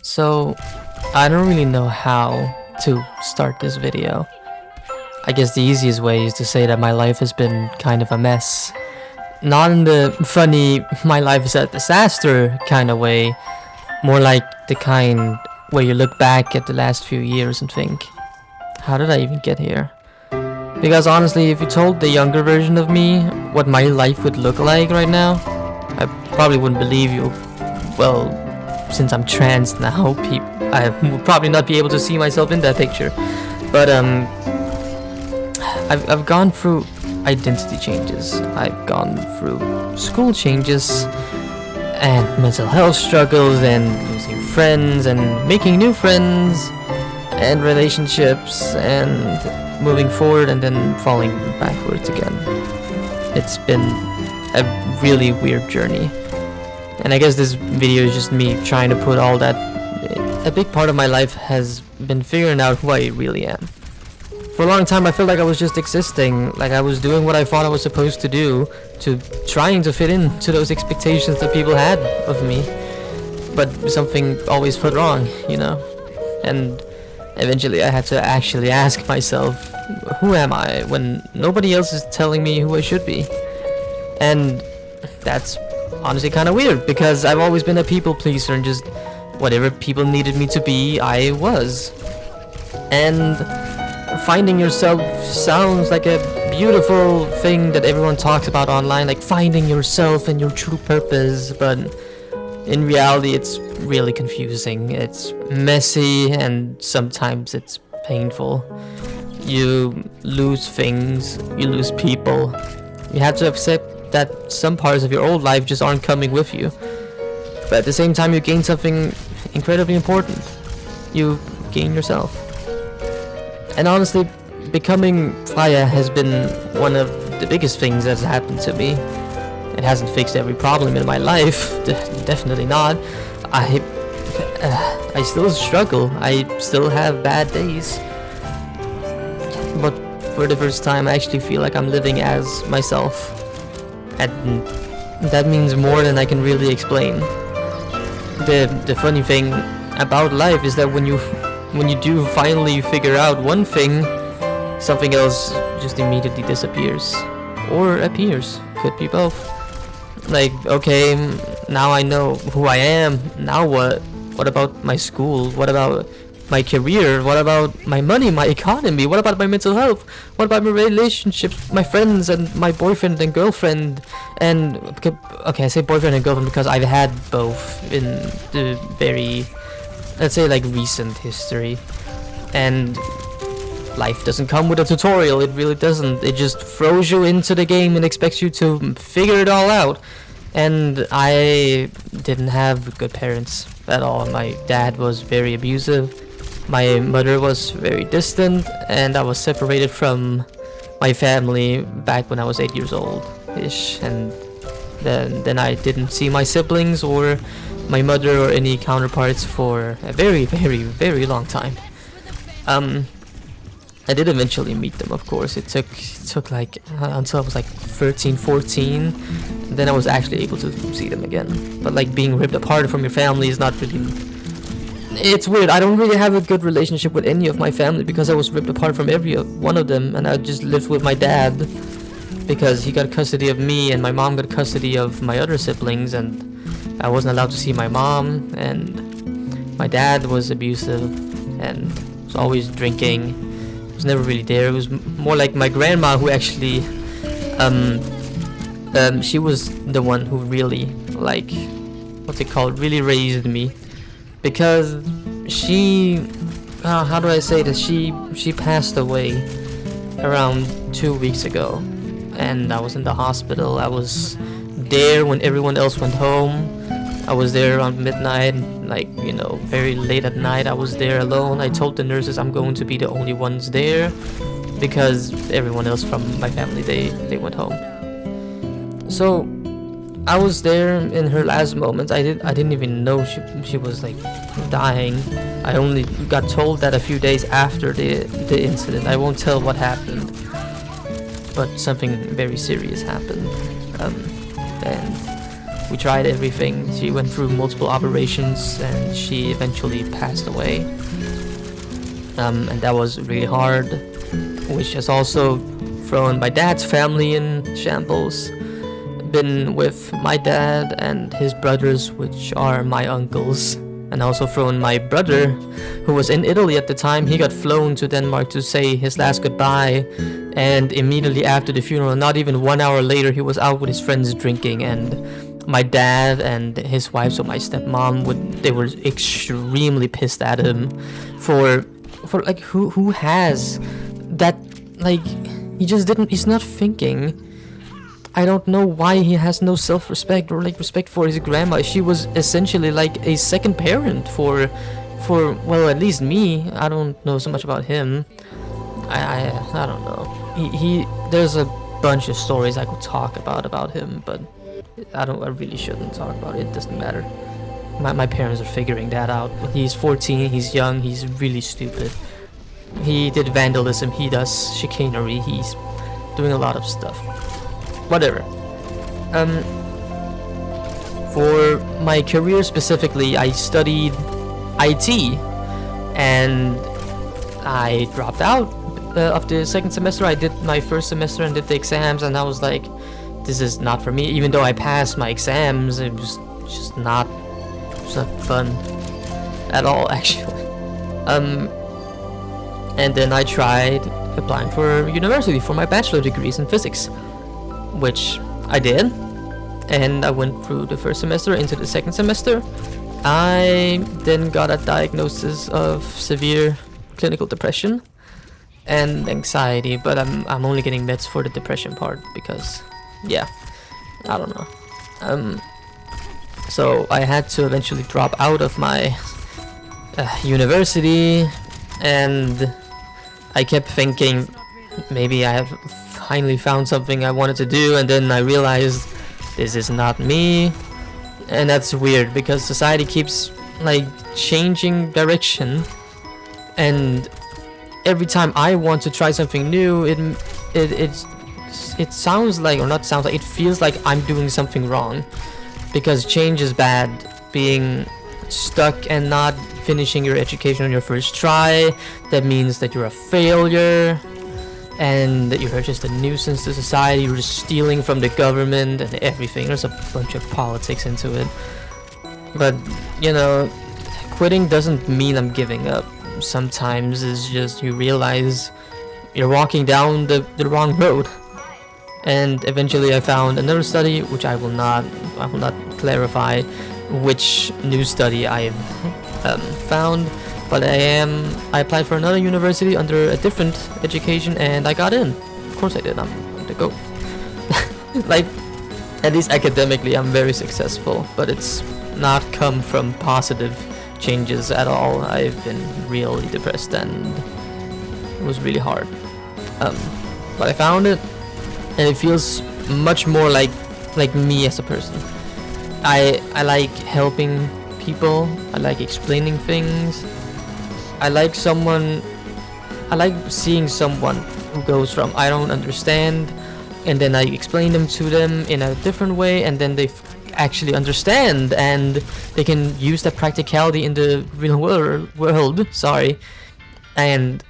So, I don't really know how to start this video. I guess the easiest way is to say that my life has been kind of a mess. Not in the funny, my life is a disaster kind of way, more like the kind where you look back at the last few years and think, how did I even get here? Because honestly, if you told the younger version of me what my life would look like right now, I probably wouldn't believe you. Well, since I'm trans now, I would probably not be able to see myself in that picture. But I've gone through identity changes. I've gone through school changes and mental health struggles and losing friends and making new friends and relationships and moving forward and then falling backwards again. It's been a really weird journey. And I guess this video is just me trying to put all that. A big part of my life has been figuring out who I really am. For a long time I felt like I was just existing, like I was doing what I thought I was supposed to do, to trying to fit into those expectations that people had of me. But something always felt wrong, you know? And eventually I had to actually ask myself, who am I, when nobody else is telling me who I should be? And that's honestly kind of weird, because I've always been a people pleaser and just whatever people needed me to be, I was. And finding yourself sounds like a beautiful thing that everyone talks about online, like finding yourself and your true purpose, but in reality it's really confusing. It's messy and sometimes it's painful. You lose things, you lose people. You have to accept that some parts of your old life just aren't coming with you. But at the same time you gain something incredibly important. You gain yourself. And honestly, becoming Fire has been one of the biggest things that's happened to me. It hasn't fixed every problem in my life, definitely not. I still struggle, I still have bad days. But for the first time I actually feel like I'm living as myself. And that means more than I can really explain. The funny thing about life is that when you do finally figure out one thing, something else just immediately disappears. Or appears. Could be both. Like, okay, now I know who I am. Now what? What about my school? What about my career? What about my money, my economy? What about my mental health? What about my relationships, my friends and my boyfriend and girlfriend? And okay, I say boyfriend and girlfriend because I've had both in the very, let's say, like recent history. And life doesn't come with a tutorial, it really doesn't. It just throws you into the game and expects you to figure it all out. And I didn't have good parents at all. My dad was very abusive, my mother was very distant, and I was separated from my family back when I was 8 years old ish. And then I didn't see my siblings or my mother or any counterparts for a very, very, very long time. I did eventually meet them, of course. It took like until I was like 13, 14. Then I was actually able to see them again. But like being ripped apart from your family is not really... It's weird. I don't really have a good relationship with any of my family because I was ripped apart from every one of them. And I just lived with my dad because he got custody of me and my mom got custody of my other siblings. And I wasn't allowed to see my mom. And my dad was abusive and was always drinking. Was never really there. It was more like my grandma who actually she was the one who really, like, what's it called, really raised me, because she how do I say this, she passed away around 2 weeks ago, and I was in the hospital. I was there when everyone else went home. I was there around midnight, like, you know, very late at night. I was there alone. I told the nurses I'm going to be the only ones there because everyone else from my family, they went home. So I was there in her last moments. I didn't even know she was like dying. I only got told that a few days after the incident. I won't tell what happened, but something very serious happened. And We tried everything. She went through multiple operations and she eventually passed away. And that was really hard, which has also thrown my dad's family in shambles. Been with my dad and his brothers, which are my uncles, and also thrown my brother, who was in Italy at the time. He got flown to Denmark to say his last goodbye, and immediately after the funeral, not even 1 hour later, he was out with his friends drinking. And my dad and his wife, so my stepmom, they were extremely pissed at him for like who has that, like, he's not thinking. I don't know why he has no self-respect or like respect for his grandma. She was essentially like a second parent for well, at least me. I don't know so much about him. I don't know. He there's a bunch of stories I could talk about him, but I really shouldn't talk about it. It doesn't matter. My parents are figuring that out. He's 14, he's young, he's really stupid. He did vandalism, he does chicanery, he's doing a lot of stuff. Whatever. For my career specifically, I studied IT, and I dropped out of the second semester. I did my first semester and did the exams, and I was like, this is not for me. Even though I passed my exams, it was just not fun at all, actually. And then I tried applying for university for my bachelor degrees in physics, which I did, and I went through the first semester into the second semester. I then got a diagnosis of severe clinical depression and anxiety, but I'm only getting meds for the depression part because, yeah, I don't know. So I had to eventually drop out of my university, and I kept thinking maybe I have finally found something I wanted to do, and then I realized this is not me. And that's weird because society keeps like changing direction, and every time I want to try something new, it sounds like, or not sounds like, it feels like I'm doing something wrong, because change is bad. Being stuck and not finishing your education on your first try, that means that you're a failure and that you're just a nuisance to society. You're just stealing from the government and everything. There's a bunch of politics into it. But, you know, quitting doesn't mean I'm giving up. Sometimes it's just you realize you're walking down the wrong road. And eventually I found another study, which I will not clarify which new study I've found, but I applied for another university under a different education, and I got in. Of course I did. I'm the GOAT. Like, at least academically I'm very successful, but it's not come from positive changes at all. I've been really depressed and it was really hard. But I found it, and it feels much more like me as a person. I like helping people. I like explaining things. I like seeing someone who goes from I don't understand, and then I explain them to them in a different way, and then they actually understand, and they can use that practicality in the real world. Sorry. And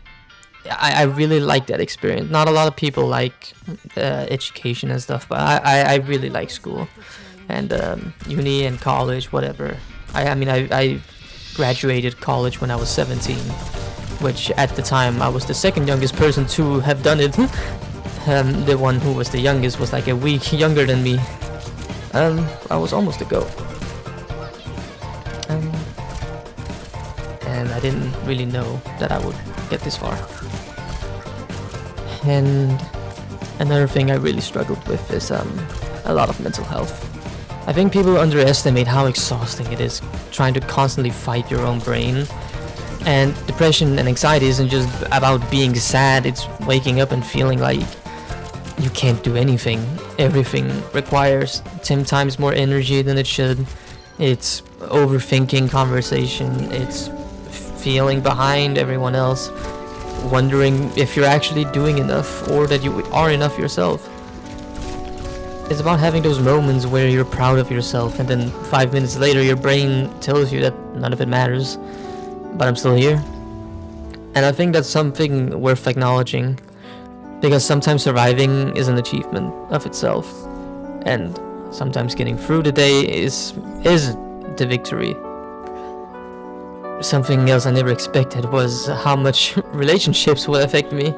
I really like that experience. Not a lot of people like education and stuff, but I really like school and uni and college, whatever. I graduated college when I was 17, which at the time I was the second youngest person to have done it. The one who was the youngest was like a week younger than me. I was almost a GOAT. And I didn't really know that I would get this far. And another thing I really struggled with is a lot of mental health. I think people underestimate how exhausting it is trying to constantly fight your own brain. And depression and anxiety isn't just about being sad, it's waking up and feeling like you can't do anything. Everything requires 10 times more energy than it should. It's overthinking conversation, it's feeling behind everyone else, wondering if you're actually doing enough or that you are enough yourself. It's about having those moments where you're proud of yourself, and then 5 minutes later your brain tells you that none of it matters, but I'm still here. And I think that's something worth acknowledging, because sometimes surviving is an achievement of itself, and sometimes getting through the day is the victory. Something else I never expected was how much relationships would affect me.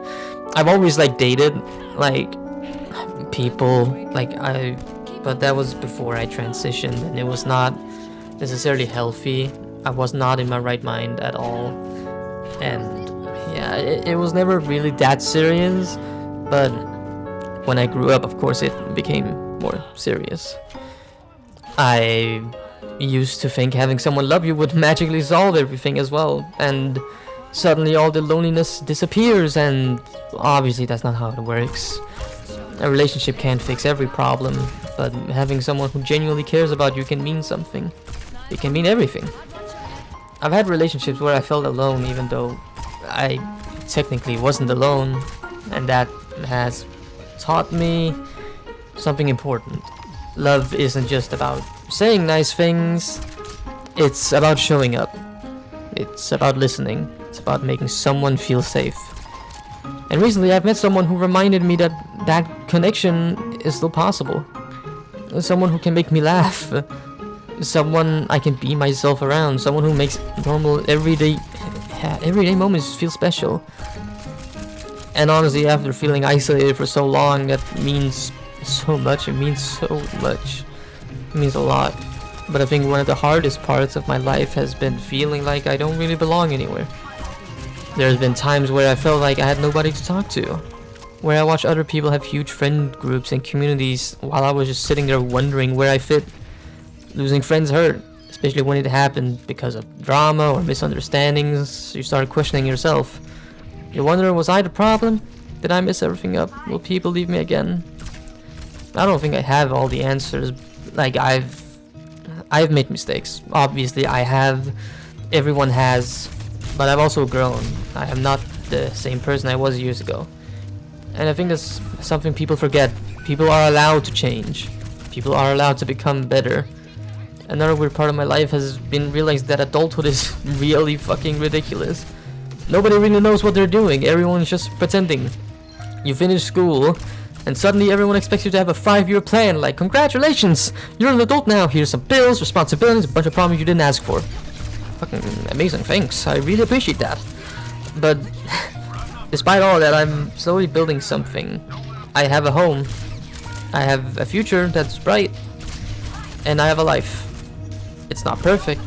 I've always dated people, but that was before I transitioned, and it was not necessarily healthy. I was not in my right mind at all, and yeah, it was never really that serious. But when I grew up, of course, it became more serious. I used to think having someone love you would magically solve everything as well, and suddenly all the loneliness disappears, and obviously that's not how it works. A relationship can't fix every problem, but having someone who genuinely cares about you can mean something. It can mean everything. I've had relationships where I felt alone even though I technically wasn't alone, and that has taught me something important. Love isn't just about saying nice things, it's about showing up. It's about listening. It's about making someone feel safe. And recently I've met someone who reminded me that that connection is still possible. Someone who can make me laugh. Someone I can be myself around. Someone who makes normal everyday moments feel special. And honestly, after feeling isolated for so long, that means so much. It means so much. It means a lot. But I think one of the hardest parts of my life has been feeling like I don't really belong anywhere. There's been times where I felt like I had nobody to talk to, where I watched other people have huge friend groups and communities while I was just sitting there wondering where I fit. Losing friends hurt, especially when it happened because of drama or misunderstandings. You start questioning yourself. You wonder, was I the problem? Did I mess everything up? Will people leave me again? I don't think I have all the answers. I've made mistakes. Obviously I have. Everyone has. But I've also grown. I am not the same person I was years ago. And I think that's something people forget. People are allowed to change. People are allowed to become better. Another weird part of my life has been realized that adulthood is really fucking ridiculous. Nobody really knows what they're doing. Everyone's just pretending. You finish school, and suddenly everyone expects you to have a 5-year plan. Like, congratulations! You're an adult now. Here's some bills, responsibilities, a bunch of problems you didn't ask for. Fucking amazing, thanks. I really appreciate that. But despite all that, I'm slowly building something. I have a home. I have a future that's bright. And I have a life. It's not perfect.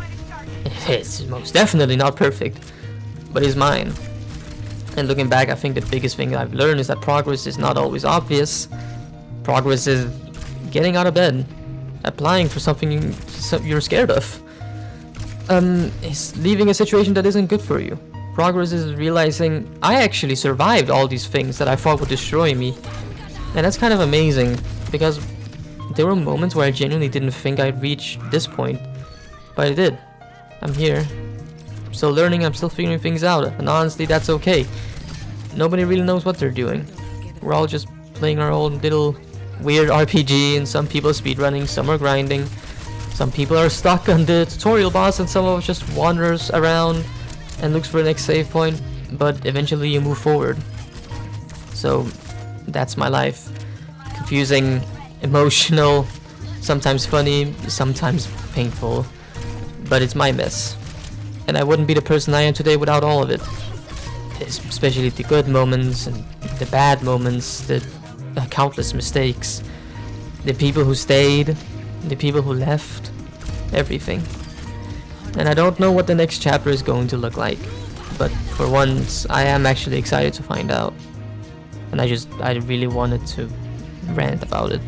It's most definitely not perfect. But it's mine. And looking back, I think the biggest thing I've learned is that progress is not always obvious. Progress is getting out of bed. Applying for something you're scared of. Is leaving a situation that isn't good for you. Progress is realizing I actually survived all these things that I thought would destroy me. And that's kind of amazing, because there were moments where I genuinely didn't think I'd reach this point. But I did. I'm here. I'm still learning, I'm still figuring things out, and honestly that's okay. Nobody really knows what they're doing. We're all just playing our own little weird RPG, and some people speedrunning, some are grinding. Some people are stuck on the tutorial boss, and some of us just wanders around and looks for the next save point, but eventually you move forward. So that's my life. Confusing, emotional, sometimes funny, sometimes painful, but it's my mess. And I wouldn't be the person I am today without all of it. Especially the good moments and the bad moments, the countless mistakes, the people who stayed, the people who left, everything. And I don't know what the next chapter is going to look like, but for once I am actually excited to find out. And I really wanted to rant about it.